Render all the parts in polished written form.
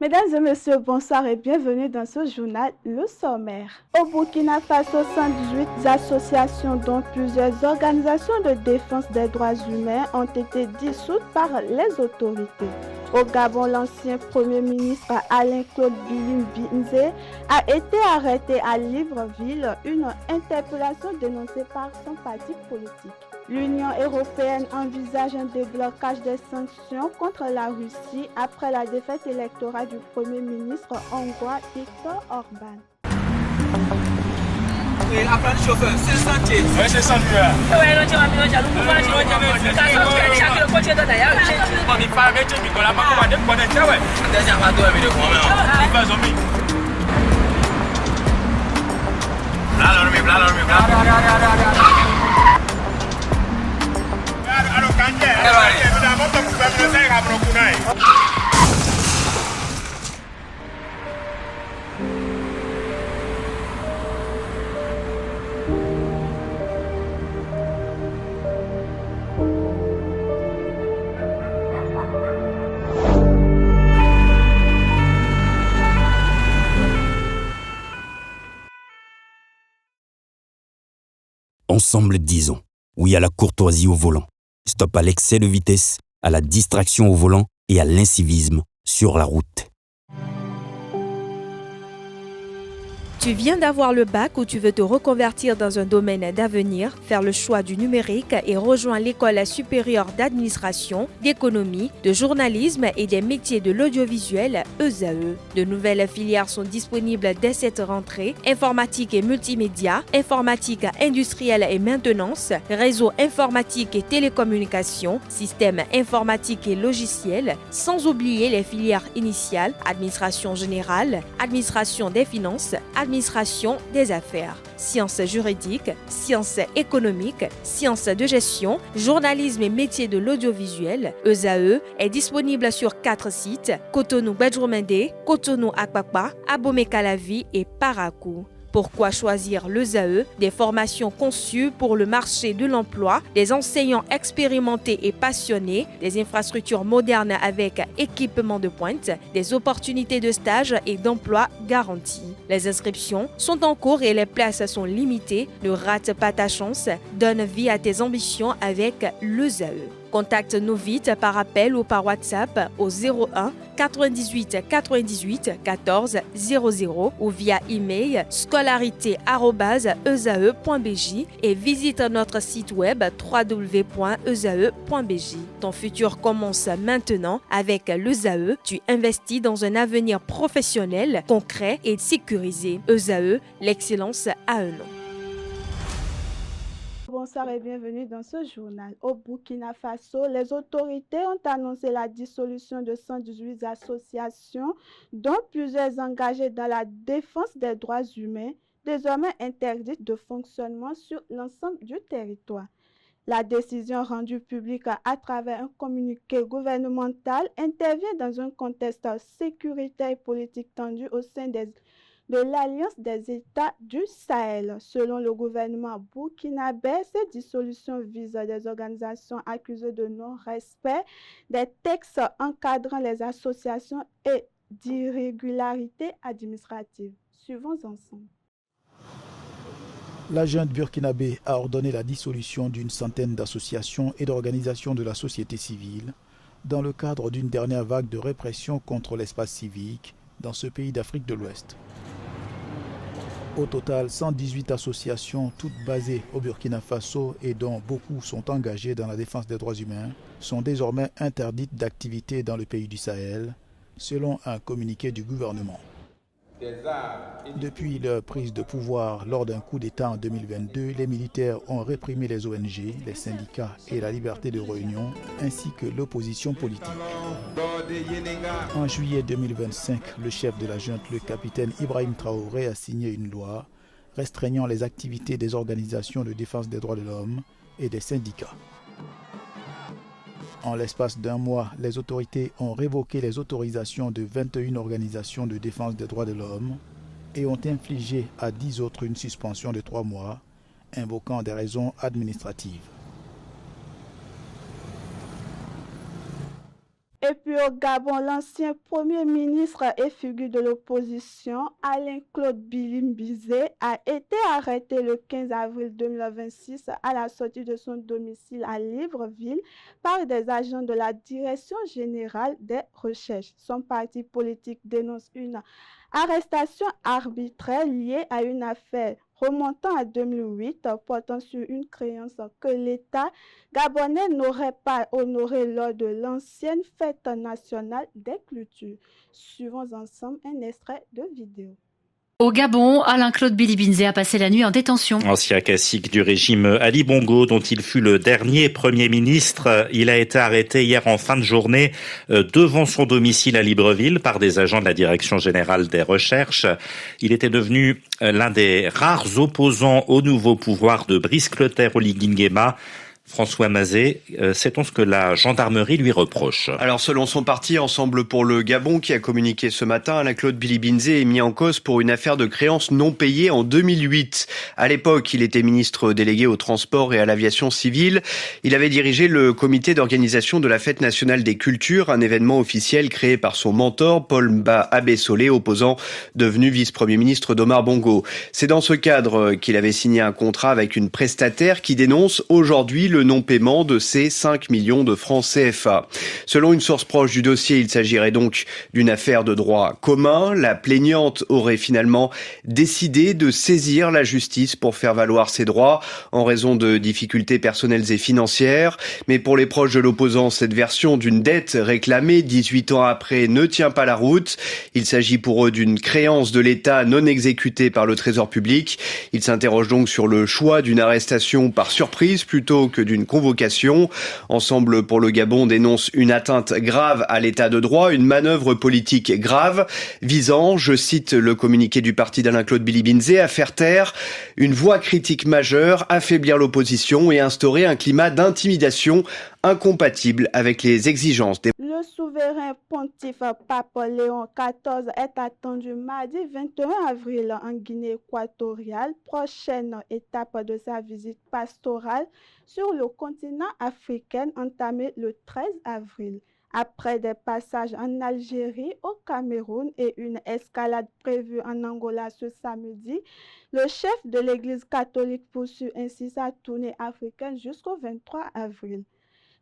Mesdames et messieurs, bonsoir et bienvenue dans ce journal, le sommaire. Au Burkina Faso, 118 associations dont plusieurs organisations de défense des droits humains ont été dissoutes par les autorités. Au Gabon, l'ancien Premier ministre Alain-Claude Bilim-Binze a été arrêté à Libreville, une interpellation dénoncée par son parti politique. L'Union européenne envisage un déblocage des sanctions contre la Russie après la défaite électorale du Premier ministre hongrois Viktor Orban. Oui, apprendre chauffeur, c'est le sentier. Oui, c'est ça, lui. Oui, non, tu vas bien, jaloux, pour faire chaque le coach est dans d'ailleurs. On est pas avec lui, on a pas commandé pour connaître, ouais. Déjà, pas toi, mais le moment. Il va zombie. Ensemble, disons oui à la courtoisie au volant. Stop à l'excès de vitesse, à la distraction au volant et à l'incivisme sur la route. Tu viens d'avoir le bac ou tu veux te reconvertir dans un domaine d'avenir, faire le choix du numérique et rejoindre l'école supérieure d'administration, d'économie, de journalisme et des métiers de l'audiovisuel, ESAE. De nouvelles filières sont disponibles dès cette rentrée: informatique et multimédia, informatique industrielle et maintenance, réseau informatique et télécommunications, système informatique et logiciel, sans oublier les filières initiales: administration générale, administration des finances, administration des affaires, sciences juridiques, sciences économiques, sciences de gestion, journalisme et métiers de l'audiovisuel. ESAE est disponible sur 4 sites: Cotonou-Badjoumendé, Cotonou-Akpakpa, Abomey-Calavi et Parakou. Pourquoi choisir l'ESAE? Des formations conçues pour le marché de l'emploi, des enseignants expérimentés et passionnés, des infrastructures modernes avec équipement de pointe, des opportunités de stage et d'emploi garanties. Les inscriptions sont en cours et les places sont limitées. Ne rate pas ta chance, donne vie à tes ambitions avec l'ESAE. Contacte-nous vite par appel ou par WhatsApp au 01 98 98 14 00 ou via email scolarité@esae.bj et visite notre site web www.esae.bj. Ton futur commence maintenant avec l'ESAE. Tu investis dans un avenir professionnel, concret et sécurisé. ESAE, l'excellence à un nom. Bonsoir et bienvenue dans ce journal. Au Burkina Faso, les autorités ont annoncé la dissolution de 118 associations, dont plusieurs engagées dans la défense des droits humains, désormais interdites de fonctionnement sur l'ensemble du territoire. La décision rendue publique à travers un communiqué gouvernemental intervient dans un contexte sécuritaire et politique tendu au sein de l'Alliance des États du Sahel. Selon le gouvernement burkinabé, cette dissolution vise des organisations accusées de non-respect des textes encadrant les associations et d'irrégularités administratives. Suivons ensemble. La junte burkinabé a ordonné la dissolution d'une centaine d'associations et d'organisations de la société civile dans le cadre d'une dernière vague de répression contre l'espace civique dans ce pays d'Afrique de l'Ouest. Au total, 118 associations, toutes basées au Burkina Faso et dont beaucoup sont engagées dans la défense des droits humains, sont désormais interdites d'activité dans le pays du Sahel, selon un communiqué du gouvernement. Depuis leur prise de pouvoir lors d'un coup d'État en 2022, les militaires ont réprimé les ONG, les syndicats et la liberté de réunion, ainsi que l'opposition politique. En juillet 2025, le chef de la junte, le capitaine Ibrahim Traoré, a signé une loi restreignant les activités des organisations de défense des droits de l'homme et des syndicats. En l'espace d'un mois, les autorités ont révoqué les autorisations de 21 organisations de défense des droits de l'homme et ont infligé à 10 autres une suspension de 3 mois, invoquant des raisons administratives. Et puis Puis au Gabon, l'ancien Premier ministre et figure de l'opposition, Alain-Claude Bilimbizé, a été arrêté le 15 avril 2026 à la sortie de son domicile à Libreville par des agents de la Direction générale des recherches. Son parti politique dénonce une arrestation arbitraire liée à une affaire remontant à 2008 portant sur une créance que l'État gabonais n'aurait pas honorée lors de l'ancienne fête nationale des cultures. Suivons ensemble un extrait de vidéo. Au Gabon, Alain-Claude Bilimbizé a passé la nuit en détention. Ancien cacique du régime Ali Bongo, dont il fut le dernier Premier ministre, il a été arrêté hier en fin de journée devant son domicile à Libreville par des agents de la Direction générale des recherches. Il était devenu l'un des rares opposants au nouveau pouvoir de Brice Clotaire Oligui Nguema. François Mazet, sait-on ce que la gendarmerie lui reproche? Alors selon son parti Ensemble pour le Gabon qui a communiqué ce matin, Alain-Claude Bilimbizé est mis en cause pour une affaire de créances non payées en 2008. À l'époque, il était ministre délégué au transport et à l'aviation civile. Il avait dirigé le comité d'organisation de la Fête nationale des cultures, un événement officiel créé par son mentor Paul Mba Abessolé, opposant devenu vice-premier ministre d'Omar Bongo. C'est dans ce cadre qu'il avait signé un contrat avec une prestataire qui dénonce aujourd'hui le non-paiement de ces 5 millions de francs CFA. Selon une source proche du dossier, il s'agirait donc d'une affaire de droit commun. La plaignante aurait finalement décidé de saisir la justice pour faire valoir ses droits en raison de difficultés personnelles et financières. Mais pour les proches de l'opposant, cette version d'une dette réclamée 18 ans après ne tient pas la route. Il s'agit pour eux d'une créance de l'État non exécutée par le Trésor public. Ils s'interrogent donc sur le choix d'une arrestation par surprise plutôt que d'une convocation. Ensemble pour le Gabon dénonce une atteinte grave à l'état de droit, une manœuvre politique grave, visant, je cite le communiqué du parti d'Alain-Claude Bilimbizé, à faire taire une voix critique majeure, affaiblir l'opposition et instaurer un climat d'intimidation incompatible avec les exigences des... Le souverain pontife Pape Léon XIV est attendu mardi 21 avril en Guinée équatoriale, prochaine étape de sa visite pastorale sur le continent africain entamée le 13 avril. Après des passages en Algérie, au Cameroun et une escalade prévue en Angola ce samedi, le chef de l'Église catholique poursuit ainsi sa tournée africaine jusqu'au 23 avril.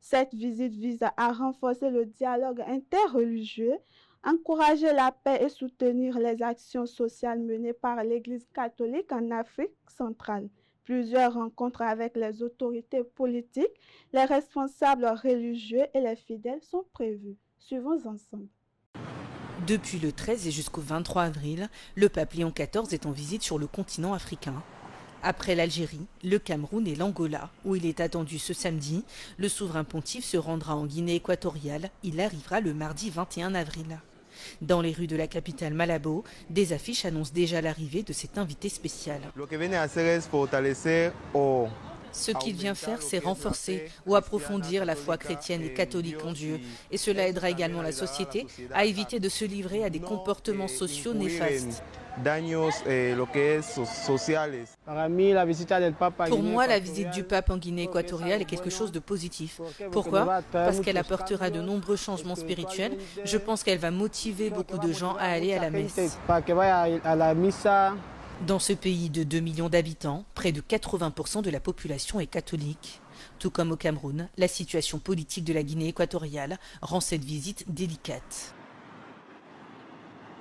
Cette visite vise à renforcer le dialogue interreligieux, encourager la paix et soutenir les actions sociales menées par l'Église catholique en Afrique centrale. Plusieurs rencontres avec les autorités politiques, les responsables religieux et les fidèles sont prévues. Suivons ensemble. Depuis le 13 et jusqu'au 23 avril, le pape Léon XIV est en visite sur le continent africain. Après l'Algérie, le Cameroun et l'Angola, où il est attendu ce samedi, le souverain pontife se rendra en Guinée équatoriale. Il arrivera le mardi 21 avril. Dans les rues de la capitale Malabo, des affiches annoncent déjà l'arrivée de cet invité spécial. Ce qu'il vient faire, c'est renforcer ou approfondir la foi chrétienne et catholique en Dieu. Et cela aidera également la société à éviter de se livrer à des comportements sociaux néfastes. Pour moi, la visite du pape en Guinée équatoriale est quelque chose de positif. Pourquoi? Parce qu'elle apportera de nombreux changements spirituels. Je pense qu'elle va motiver beaucoup de gens à aller à la messe. Dans ce pays de 2 millions d'habitants, près de 80% de la population est catholique. Tout comme au Cameroun, la situation politique de la Guinée équatoriale rend cette visite délicate.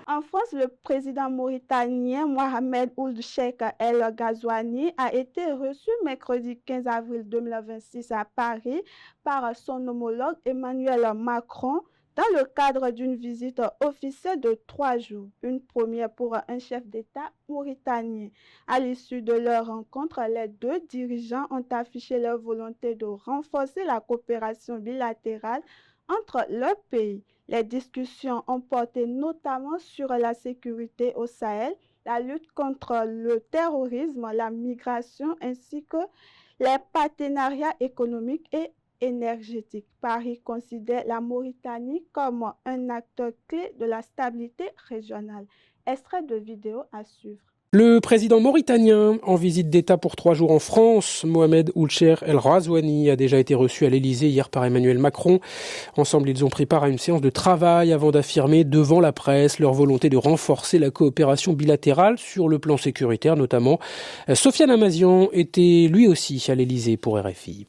En France, le président mauritanien Mohamed Ould Cheikh El Ghazouani a été reçu mercredi 15 avril 2026 à Paris par son homologue Emmanuel Macron dans le cadre d'une visite officielle de 3 jours, une première pour un chef d'État mauritanien. À l'issue de leur rencontre, les deux dirigeants ont affiché leur volonté de renforcer la coopération bilatérale entre leurs pays. Les discussions ont porté notamment sur la sécurité au Sahel, la lutte contre le terrorisme, la migration ainsi que les partenariats économiques et énergétiques. Paris considère la Mauritanie comme un acteur clé de la stabilité régionale. Extrait de vidéo à suivre. Le président mauritanien en visite d'État pour 3 jours en France, Mohamed Ould Cheikh El Ghazouani, a déjà été reçu à l'Elysée hier par Emmanuel Macron. Ensemble, ils ont pris part à une séance de travail avant d'affirmer devant la presse leur volonté de renforcer la coopération bilatérale sur le plan sécuritaire notamment. Sofiane Amazian était lui aussi à l'Elysée pour RFI.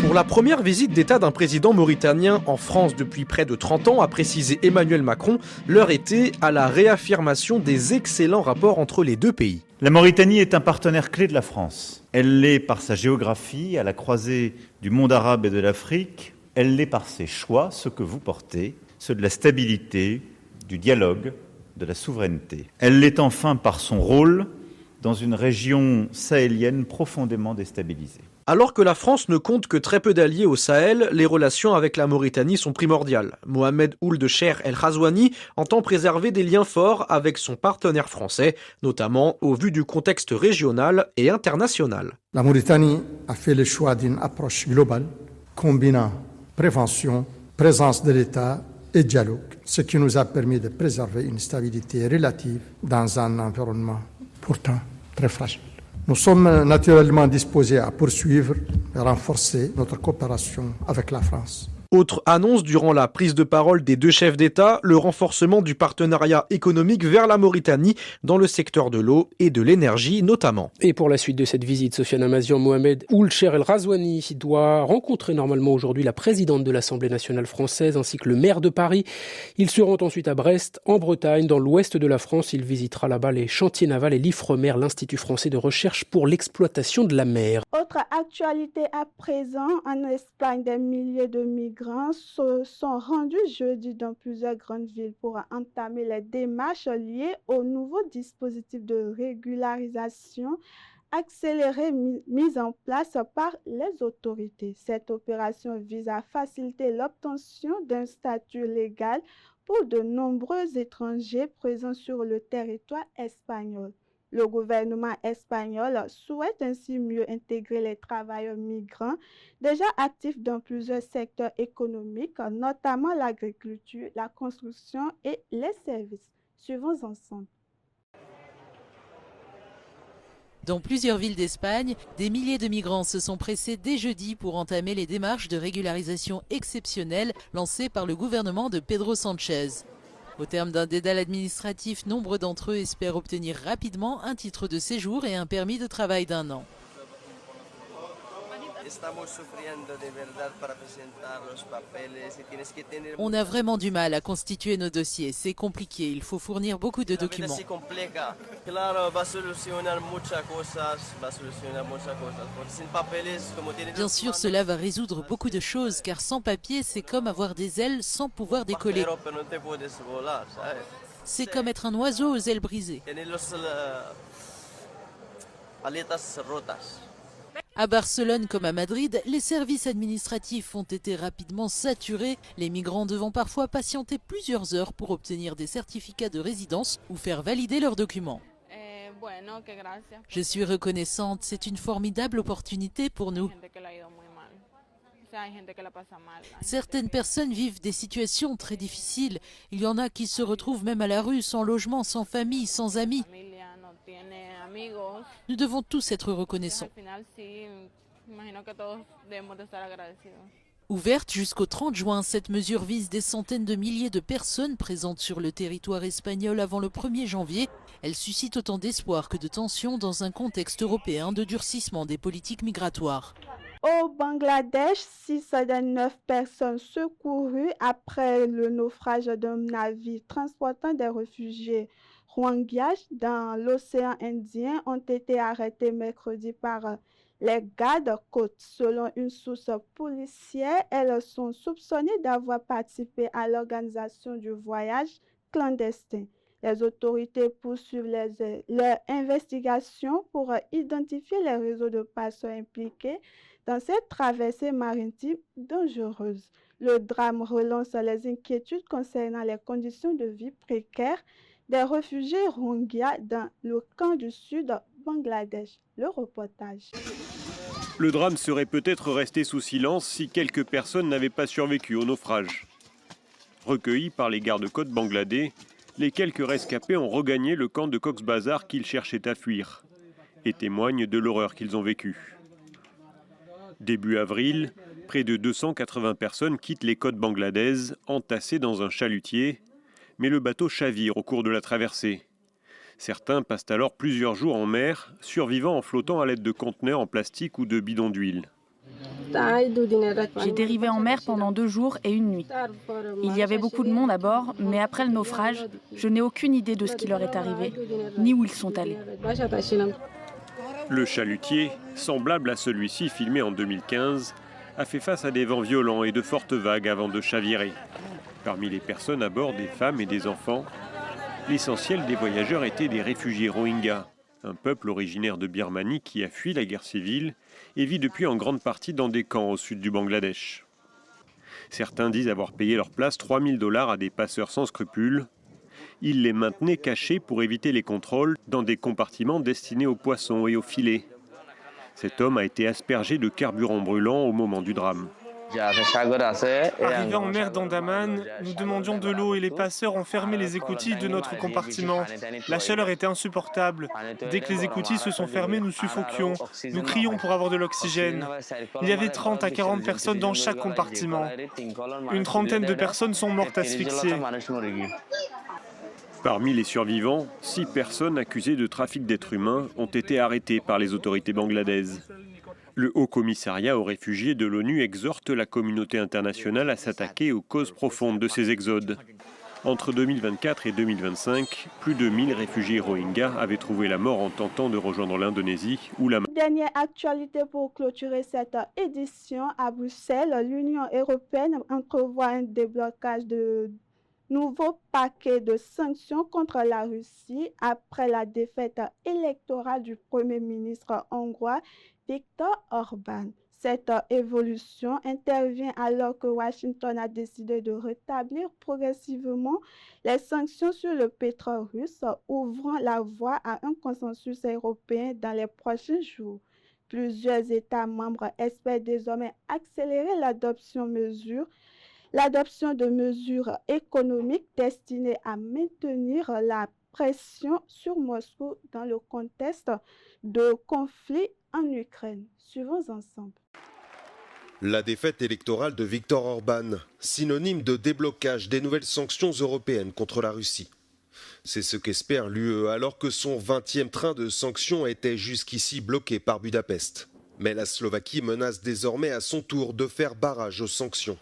Pour la première visite d'État d'un président mauritanien en France depuis près de 30 ans, a précisé Emmanuel Macron, l'heure était à la réaffirmation des excellents rapports entre les deux pays. La Mauritanie est un partenaire clé de la France. Elle l'est par sa géographie, à la croisée du monde arabe et de l'Afrique. Elle l'est par ses choix, ceux que vous portez, ceux de la stabilité, du dialogue, de la souveraineté. Elle l'est enfin par son rôle dans une région sahélienne profondément déstabilisée. Alors que la France ne compte que très peu d'alliés au Sahel, les relations avec la Mauritanie sont primordiales. Mohamed Ould Cheikh El Ghazouani entend préserver des liens forts avec son partenaire français, notamment au vu du contexte régional et international. La Mauritanie a fait le choix d'une approche globale, combinant prévention, présence de l'État et dialogue, ce qui nous a permis de préserver une stabilité relative dans un environnement pourtant très fragile. Nous sommes naturellement disposés à poursuivre et renforcer notre coopération avec la France. Autre annonce durant la prise de parole des deux chefs d'État, le renforcement du partenariat économique vers la Mauritanie dans le secteur de l'eau et de l'énergie notamment. Et pour la suite de cette visite, Sofiane Amazian, Mohamed Ould Cheikh El Ghazouani doit rencontrer normalement aujourd'hui la présidente de l'Assemblée nationale française ainsi que le maire de Paris. Ils se rendent ensuite à Brest, en Bretagne, dans l'ouest de la France. Il visitera là-bas les chantiers navals et l'IFREMER, l'Institut français de recherche pour l'exploitation de la mer. Autre actualité à présent, en Espagne, des milliers de migrants se sont rendus jeudi dans plusieurs grandes villes pour entamer les démarches liées au nouveau dispositif de régularisation accéléré mis en place par les autorités. Cette opération vise à faciliter l'obtention d'un statut légal pour de nombreux étrangers présents sur le territoire espagnol. Le gouvernement espagnol souhaite ainsi mieux intégrer les travailleurs migrants déjà actifs dans plusieurs secteurs économiques, notamment l'agriculture, la construction et les services. Suivons ensemble. Dans plusieurs villes d'Espagne, des milliers de migrants se sont pressés dès jeudi pour entamer les démarches de régularisation exceptionnelles lancées par le gouvernement de Pedro Sánchez. Au terme d'un dédale administratif, nombre d'entre eux espèrent obtenir rapidement un titre de séjour et un permis de travail d'1 an. On a vraiment du mal à constituer nos dossiers, c'est compliqué, il faut fournir beaucoup de documents. Bien sûr, cela va résoudre beaucoup de choses, car sans papier, c'est comme avoir des ailes sans pouvoir décoller. C'est comme être un oiseau aux ailes brisées. À Barcelone comme à Madrid, les services administratifs ont été rapidement saturés, les migrants devant parfois patienter plusieurs heures pour obtenir des certificats de résidence ou faire valider leurs documents. Je suis reconnaissante, c'est une formidable opportunité pour nous. Certaines personnes vivent des situations très difficiles. Il y en a qui se retrouvent même à la rue, sans logement, sans famille, sans amis. Nous devons tous être reconnaissants. Ouverte jusqu'au 30 juin, cette mesure vise des centaines de milliers de personnes présentes sur le territoire espagnol avant le 1er janvier. Elle suscite autant d'espoir que de tensions dans un contexte européen de durcissement des politiques migratoires. Au Bangladesh, 6 des 9 personnes secourues après le naufrage d'un navire transportant des réfugiés Rohingyas dans l'océan Indien ont été arrêtées mercredi par les gardes-côtes. Selon une source policière, elles sont soupçonnées d'avoir participé à l'organisation du voyage clandestin. Les autorités poursuivent leur investigation pour identifier les réseaux de passeurs impliqués dans cette traversée maritime dangereuse. Le drame relance les inquiétudes concernant les conditions de vie précaires des réfugiés Rohingyas dans le camp du sud Bangladesh. Le reportage. Le drame serait peut-être resté sous silence si quelques personnes n'avaient pas survécu au naufrage. Recueillis par les gardes-côtes bangladais, Les quelques rescapés ont regagné le camp de Cox's Bazar qu'ils cherchaient à fuir et témoignent de l'horreur qu'ils ont vécue. Début avril, près de 280 personnes quittent les côtes bangladaises, entassées dans un chalutier, mais le bateau chavire au cours de la traversée. Certains passent alors plusieurs jours en mer, survivant en flottant à l'aide de conteneurs en plastique ou de bidons d'huile. J'ai dérivé en mer pendant 2 jours et 1 nuit. Il y avait beaucoup de monde à bord, mais après le naufrage, je n'ai aucune idée de ce qui leur est arrivé, ni où ils sont allés. Le chalutier, semblable à celui-ci filmé en 2015, a fait face à des vents violents et de fortes vagues avant de chavirer. Parmi les personnes à bord, des femmes et des enfants. L'essentiel des voyageurs étaient des réfugiés Rohingyas, un peuple originaire de Birmanie qui a fui la guerre civile et vit depuis en grande partie dans des camps au sud du Bangladesh. Certains disent avoir payé leur place $3000 à des passeurs sans scrupules. Ils les maintenaient cachés pour éviter les contrôles dans des compartiments destinés aux poissons et aux filets. Cet homme a été aspergé de carburant brûlant au moment du drame. Arrivés en mer d'Andaman, nous demandions de l'eau et les passeurs ont fermé les écoutilles de notre compartiment. La chaleur était insupportable. Dès que les écoutilles se sont fermées, nous suffoquions. Nous crions pour avoir de l'oxygène. Il y avait 30 à 40 personnes dans chaque compartiment. Une trentaine de personnes sont mortes asphyxiées. Parmi les survivants, 6 personnes accusées de trafic d'êtres humains ont été arrêtées par les autorités bangladaises. Le Haut Commissariat aux réfugiés de l'ONU exhorte la communauté internationale à s'attaquer aux causes profondes de ces exodes. Entre 2024 et 2025, plus de 1000 réfugiés Rohingyas avaient trouvé la mort en tentant de rejoindre l'Indonésie ou la... Dernière actualité pour clôturer cette édition à Bruxelles, l'Union européenne entrevoit un déblocage de nouveaux paquets de sanctions contre la Russie après la défaite électorale du Premier ministre hongrois Viktor Orban. Cette évolution intervient alors que Washington a décidé de rétablir progressivement les sanctions sur le pétrole russe, ouvrant la voie à un consensus européen dans les prochains jours. Plusieurs États membres espèrent désormais accélérer l'adoption de mesures économiques destinées à maintenir la pression sur Moscou dans le contexte de conflit en Ukraine. Suivons ensemble. La défaite électorale de Viktor Orban, synonyme de déblocage des nouvelles sanctions européennes contre la Russie. C'est ce qu'espère l'UE alors que son 20e train de sanctions était jusqu'ici bloqué par Budapest. Mais la Slovaquie menace désormais à son tour de faire barrage aux sanctions.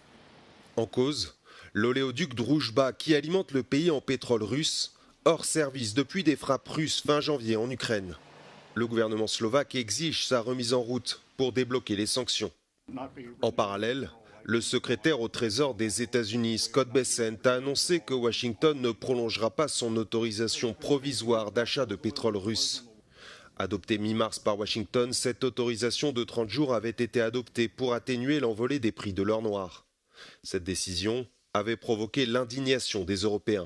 En cause, l'oléoduc Druzhba qui alimente le pays en pétrole russe, hors service depuis des frappes russes fin janvier en Ukraine. Le gouvernement slovaque exige sa remise en route pour débloquer les sanctions. En parallèle, le secrétaire au Trésor des États-Unis, Scott Bessent, a annoncé que Washington ne prolongera pas son autorisation provisoire d'achat de pétrole russe. Adoptée mi-mars par Washington, cette autorisation de 30 jours avait été adoptée pour atténuer l'envolée des prix de l'or noir. Cette décision avait provoqué l'indignation des Européens.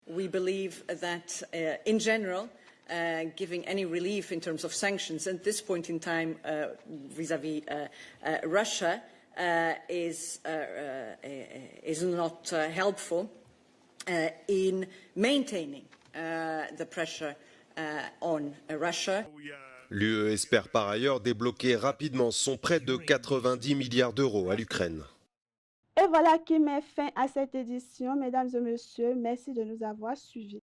We believe that, in general, giving any relief in terms of sanctions at this point in time vis-à-vis Russia is not helpful in maintaining the pressure on Russia. L'UE espère par ailleurs débloquer rapidement son prêt de 90 milliards d'euros à l'Ukraine. Et voilà qui met fin à cette édition. Mesdames et messieurs, merci de nous avoir suivis.